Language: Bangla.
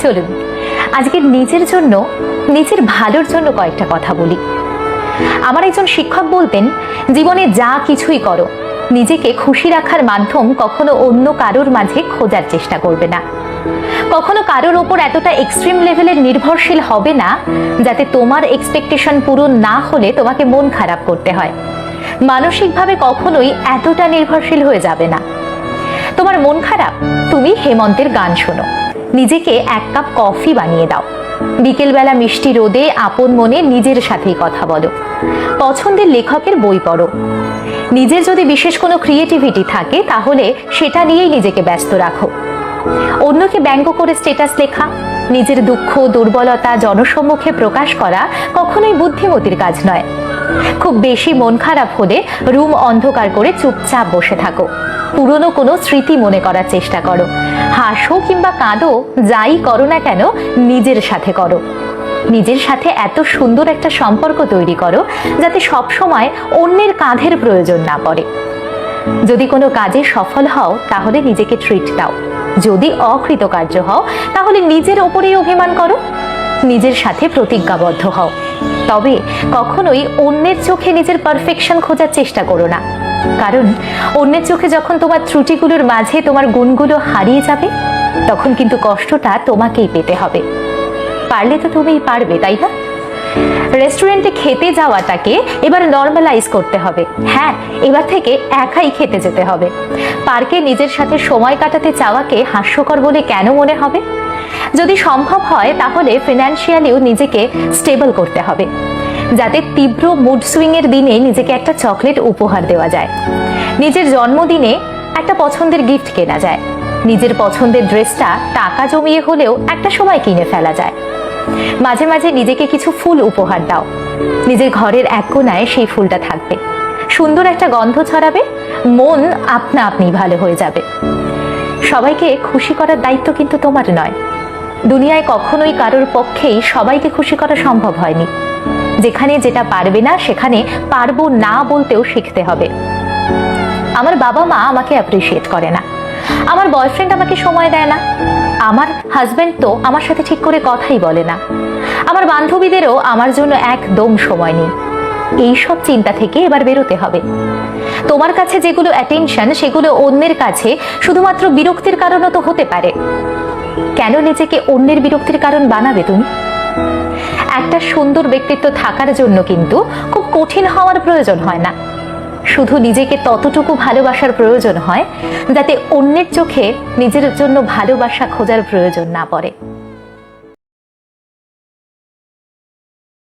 চলুন আজকে নিজের জন্য, নিজের ভালোর জন্য কয়েকটা কথা বলি। আমার একজন শিক্ষক বলতেন, জীবনে যা কিছুই করো, নিজেকে খুশি রাখার মাধ্যম কখনো অন্য কারোর মাঝে খোঁজার চেষ্টা করবে না। কখনো কারোর ওপর এতটা এক্সট্রিম লেভেলের নির্ভরশীল হবে না যাতে তোমার এক্সপেকটেশন পূরণ না হলে তোমাকে মন খারাপ করতে হয়। মানসিকভাবে কখনোই এতটা নির্ভরশীল হয়ে যাবে না। তোমার মন খারাপ, তুমি হেমন্তের গান শোনো, নিজেকে এক কাপ কফি বানিয়ে দাও, বিকেলবেলা মিষ্টি রোদে আপন মনে নিজের সাথেই কথা বলো, পছন্দের লেখকের বই পড়ো। নিজের যদি বিশেষ কোনো ক্রিয়েটিভিটি থাকে তাহলে সেটা নিয়েই নিজেকে ব্যস্ত রাখো। অন্যকে ব্যঙ্গ করে স্ট্যাটাস লেখা, নিজের দুঃখ দুর্বলতা জনসম্মুখে প্রকাশ করা কখনোই বুদ্ধিমতির কাজ নয়। খুব বেশি মন খারাপ হলে রুম অন্ধকার করে চুপচাপ বসে থাকো, পুরনো কোনো স্মৃতি মনে করার চেষ্টা করো, হাসো কিংবা কাঁদো, যাই করো না কেন নিজের সাথে করো। নিজের সাথে এত সুন্দর একটা সম্পর্ক তৈরি করো যাতে সবসময় অন্যের কাঁধের প্রয়োজন না পড়ে। যদি কোনো কাজে সফল হও তাহলে নিজেকে ট্রিট দাও, যদি অকৃতকার্য হও তাহলে নিজের ওপরেই অভিমান করো। নিজের সাথে প্রতিজ্ঞাবদ্ধ হও, তবে কখনোই অন্যের চোখে নিজের পারফেকশন খোঁজার চেষ্টা করো না, কারণ অন্যের চোখে যখন তোমার ত্রুটিগুলোর মাঝে তোমার গুণগুলো হারিয়ে যাবে তখন কিন্তু কষ্টটা তোমাকেই পেতে হবে। পারলে তো তুমিই পারবে, তাই না? রেস্টুরেন্টে খেতে যাওয়াটাকে এবার নর্মালাইজ করতে হবে। হ্যাঁ, এবার থেকে একাই খেতে যেতে হবে। পার্কে নিজের সাথে সময় কাটাতে চাওয়াকে হাস্যকর বলে কেন মনে হবে? যদি সম্ভব হয় তাহলে ফিনান্সিয়ালিও নিজেকে স্টেবল করতে হবে, যাতে তীব্র মুড সুইং এর দিনে নিজেকে একটা চকলেট উপহার দেওয়া যায়, নিজের জন্মদিনে একটা পছন্দের গিফট কেনা যায়, নিজের পছন্দের ড্রেসটা টাকা জমিয়ে হলেও একটা সময় কিনে ফেলা যায়। মাঝে মাঝে নিজেকে কিছু ফুল উপহার দাও, নিজের ঘরের এক কোণায় সেই ফুলটা থাকবে, সুন্দর একটা গন্ধ ছড়াবে, মন আপনা আপনি ভালো হয়ে যাবে। সবাইকে খুশি করার দায়িত্ব কিন্তু তোমার নয়। দুনিয়ায় কখনোই কারোর পক্ষেই সবাইকে খুশি করা সম্ভব হয়নি। যেখানে যেটা পারবে না সেখানে পারবো না বলতেও শিখতে হবে। আমার বাবা মা আমাকে অ্যাপ্রিসিয়েট করে না, আমার বয়ফ্রেন্ড আমাকে সময় দেয় না, আমার হাজবেন্ড তো আমার সাথে ঠিক করে কথাই বলে না, আমার বান্ধবীদেরও আমার জন্য একদম সময় নেই। এইসব চিন্তা থেকে এবার বেরোতে হবে। তোমার কাছে যেগুলো অ্যাটেনশন সেগুলো অন্যের কাছে শুধুমাত্র বিরক্তির কারণও তো হতে পারে। কেন নিজেকে অন্যের বিরক্তির কারণ বানাবে তুমি? একটা সুন্দর ব্যক্তিত্ব থাকার জন্য কিন্তু খুব কঠিন হওয়ার প্রয়োজন হয় না, শুধু নিজেকে ততটুকু ভালোবাসার প্রয়োজন হয় যাতে অন্যের চোখে নিজের জন্য ভালোবাসা খোঁজার প্রয়োজন না পড়ে।